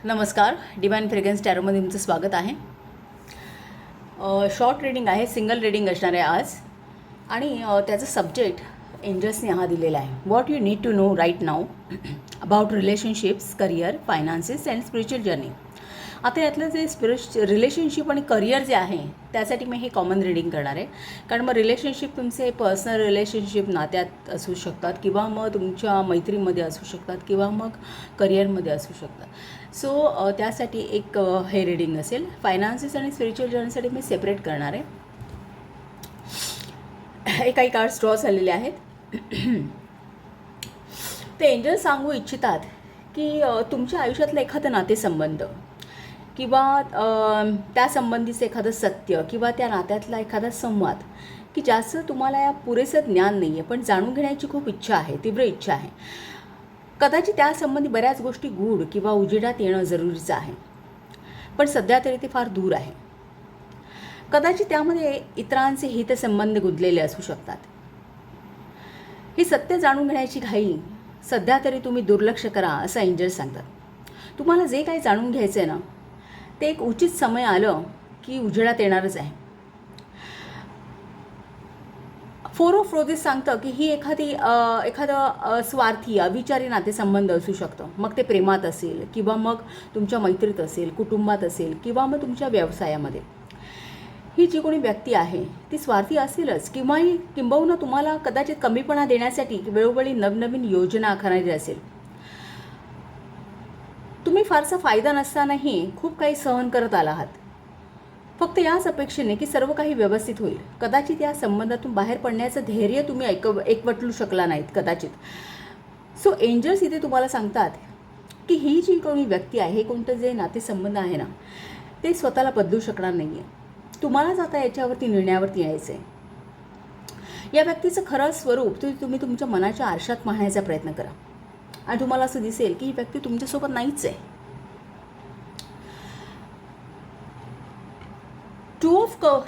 नमस्कार, divine fragrance टॅरोमध्ये तुमचं स्वागत आहे. शॉर्ट रीडिंग आहे, सिंगल रीडिंग असणार आहे आज. आणि त्याचं सब्जेक्ट एंजल्सने हा दिलेला आहे. What you need to know right now about relationships, career, finances and spiritual journey. आता यातलं जे रिलेशनशिप आणि करिअर जे आहे त्यासाठी मी हे कॉमन रीडिंग करणार आहे. कारण मग रिलेशनशिप तुमचे पर्सनल रिलेशनशिप नात्यात असू शकतात, किंवा मग तुमच्या मैत्रीमध्ये असू शकतात, किंवा मग करिअरमध्ये असू शकतात. सो त्यासाठी एक हे रीडिंग असेल. फायनान्सेस आणि स्पिरिच्युअल जर्नीसाठी मी सेपरेट करणार आहे. हे काही कार्ड्स ड्रॉ झालेले आहेत. ते एंजल सांगू इच्छितात की तुमच्या आयुष्यातलं एखादं नातेसंबंध, किंवा त्या संबंधीचं एखादं सत्य, किंवा त्या नात्यातला एखादा संवाद की जास्त तुम्हाला या पुरेसं ज्ञान नाही आहे, पण जाणून घेण्याची खूप इच्छा आहे, तीव्र इच्छा आहे. कदाचित त्यासंबंधी बऱ्याच गोष्टी गूढ किंवा उजेडात येणं जरुरीचं आहे, पण सध्या तरी ते फार दूर आहे. कदाचित त्यामध्ये इतरांचे हितसंबंध गुंतलेले असू शकतात. हे सत्य जाणून घेण्याची घाई सध्या तरी तुम्ही दुर्लक्ष करा असं एंजल सांगतात. तुम्हाला जे काही जाणून घ्यायचं आहे ना, ते एक उचित समय आलं की उजेडात येणारच आहे. फोर ऑफ रोजेस सांगतं की ही एखादं स्वार्थी अविचारी नातेसंबंध असू शकतं. मग ते प्रेमात असेल, किंवा मग तुमच्या मैत्रीत असेल, कुटुंबात असेल, किंवा मग तुमच्या व्यवसायामध्ये. ही जी कोणी व्यक्ती आहे ती स्वार्थी असेलच, किंबहुना तुम्हाला कदाचित कमीपणा देण्यासाठी वेळोवेळी नवनवीन योजना आखायची असेल. तुम्ही फारसा फायदा नसतानाही खूप काही सहन करत आला आहात, फक्त याच अपेक्षेने की सर्व काही व्यवस्थित होईल. कदाचित या संबंधातून बाहेर पडण्याचं धैर्य तुम्ही एकवटू शकला नाहीत कदाचित. सो एंजल्स इथे तुम्हाला सांगतात की ही जी कोणी व्यक्ती आहे, हे कोणतं जे नातेसंबंध आहे ना, ते स्वतःला बदलू शकणार नाही आहे. तुम्हालाच आता याच्यावरती निर्णयावरती यायचं आहे. या व्यक्तीचं खरं स्वरूप तुम्ही तुमच्या मनाच्या आरशात पाहण्याचा प्रयत्न करा, आणि तुम्हाला असं दिसेल की ही व्यक्ती तुमच्यासोबत नाहीच आहे.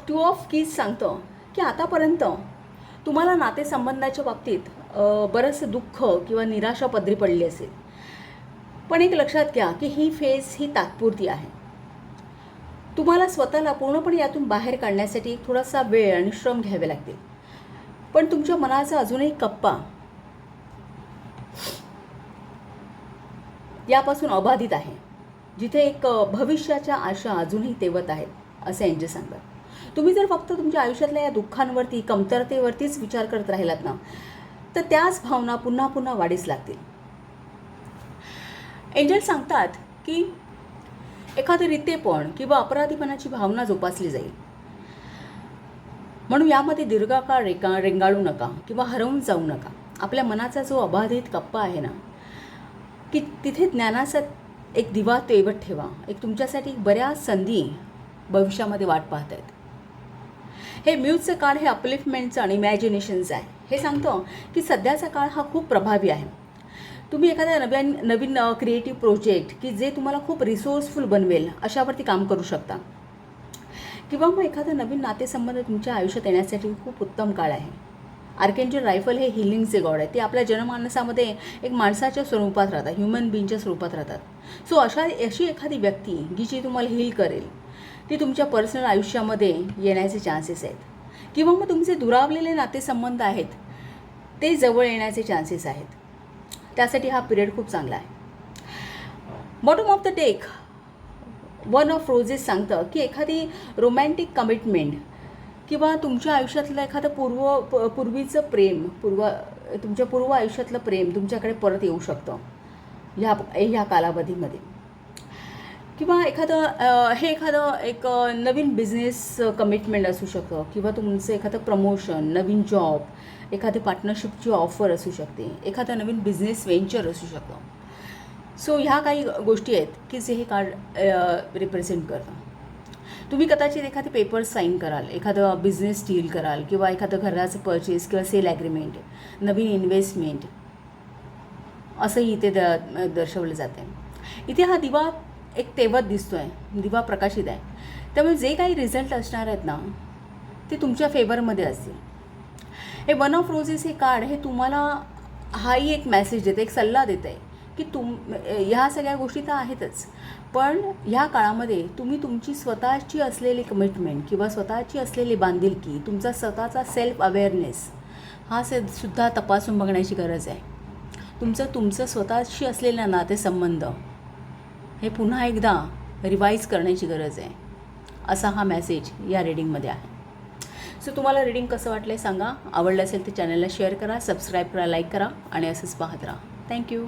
टू ऑफ कीज सांगतं की आतापर्यंत तुम्हाला नातेसंबंधाच्या बाबतीत बरंचसं दुःख किंवा निराशा पदरी पडली असेल, पण एक लक्षात घ्या की ही फेज ही तात्पुरती आहे. तुम्हाला स्वतःला पूर्णपणे यातून बाहेर काढण्यासाठी एक थोडासा वेळ आणि श्रम घ्यावे लागतील, पण तुमच्या मनाचा अजूनही कप्पा यापासून अबाधित आहे, जिथे एक भविष्याच्या आशा अजूनही तेवत आहेत असं एंजल सांगतात. तुम्ही जर फक्त तुमच्या आयुष्यातल्या या दुःखांवरती, कमतरतेवरतीच विचार करत राहिलात ना, तर त्याच भावना पुन्हा पुन्हा वाढीस लागतील. एंजल सांगतात की एखादं रितेपण किंवा अपराधीपणाची भावना जोपासली जाईल. म्हणून यामध्ये दीर्घकाळ रेंगाळू नका किंवा हरवून जाऊ नका. आपल्या मनाचा जो अबाधित कप्पा आहे ना, की तिथे ज्ञानाचा एक दिवा तेवत ठेवा. एक तुमच्यासाठी बऱ्याच संधी भविष्यामध्ये वाट पाहत आहेत. हे म्यूजचं काळ हे अपलिफ्टमेंटचं आणि इमॅजिनेशनचं आहे. हे सांगतं की सध्याचा काळ हा खूप प्रभावी आहे. तुम्ही एखाद्या नवीन क्रिएटिव्ह प्रोजेक्ट की जे तुम्हाला खूप रिसोर्सफुल बनवेल अशावरती काम करू शकता, किंवा मग एखादा नवीन नातेसंबंध तुमच्या आयुष्यात येण्यासाठी खूप उत्तम काळ आहे. आर्केंजल रायफल हे हिलिंगचे गॉड आहे. ते आपल्या जनमानसामध्ये एक माणसाच्या स्वरूपात राहतात, ह्युमन बीइंगच्या स्वरूपात राहतात. सो अशी एखादी व्यक्ती जी तुम्हाला हील करेल, ती तुमच्या पर्सनल आयुष्यामध्ये येण्याचे चान्सेस आहेत, किंवा मग तुमचे दुरावलेले नातेसंबंध आहेत ते जवळ येण्याचे चान्सेस आहेत. त्यासाठी हा पिरियड खूप चांगला आहे. Bottom of the deck one of roses सांगतं की एखादी रोमॅन्टिक कमिटमेंट, किंवा तुमच्या आयुष्यातलं एखादं पूर्वीचं प्रेम, तुमच्या पूर्व आयुष्यातलं प्रेम तुमच्याकडे परत येऊ शकतं ह्या कालावधीमध्ये. किंवा एखादं एक नवीन बिझनेस कमिटमेंट असू शकतं, किंवा तुमचं एखादं प्रमोशन, नवीन जॉब, एखादी पार्टनरशिपची ऑफर असू शकते, एखादं नवीन बिझनेस व्हेंचर असू शकतं. सो ह्या काही गोष्टी आहेत की जे हे कार्ड रिप्रेझेंट करतं. तुम्ही कदाचित एखादे पेपर्स साईन कराल, एखादं बिझनेस डील कराल, किंवा एखादं घराचं परचेस किंवा सेल ॲग्रीमेंट, नवीन इन्व्हेस्टमेंट असंही इथे दर्शवलं जाते. इथे हा दिवा एक तेवत दिसतो आहे, दिवा प्रकाशित आहे. त्यामुळे जे काही रिझल्ट असणार आहेत ना, ते तुमच्या फेवरमध्ये असतील. हे वन ऑफ रोजेस हे कार्ड हे तुम्हाला हाही एक मेसेज देतं, एक सल्ला देतं आहे की ह्या सगळ्या गोष्टी तर आहेतच, पण ह्या काळामध्ये तुम्ही तुमची स्वतःची असलेली कमिटमेंट किंवा स्वतःची असलेली बांधिलकी, तुमचा स्वतःचा सेल्फ अवेअरनेस हा सुद्धा तपासून बघण्याची गरज आहे. तुमचं स्वतःशी असलेलं नातेसंबंध हे पुन्हा एकदा रिवाईज करण्याची गरज आहे, असा हा मेसेज या रीडिंगमध्ये आहे. सो तुम्हाला रीडिंग कसं वाटलं आहे सांगा. आवडलं असेल तर चॅनलला शेअर करा, सबस्क्राईब करा, लाईक करा आणि असंच पाहत राहा. थँक्यू.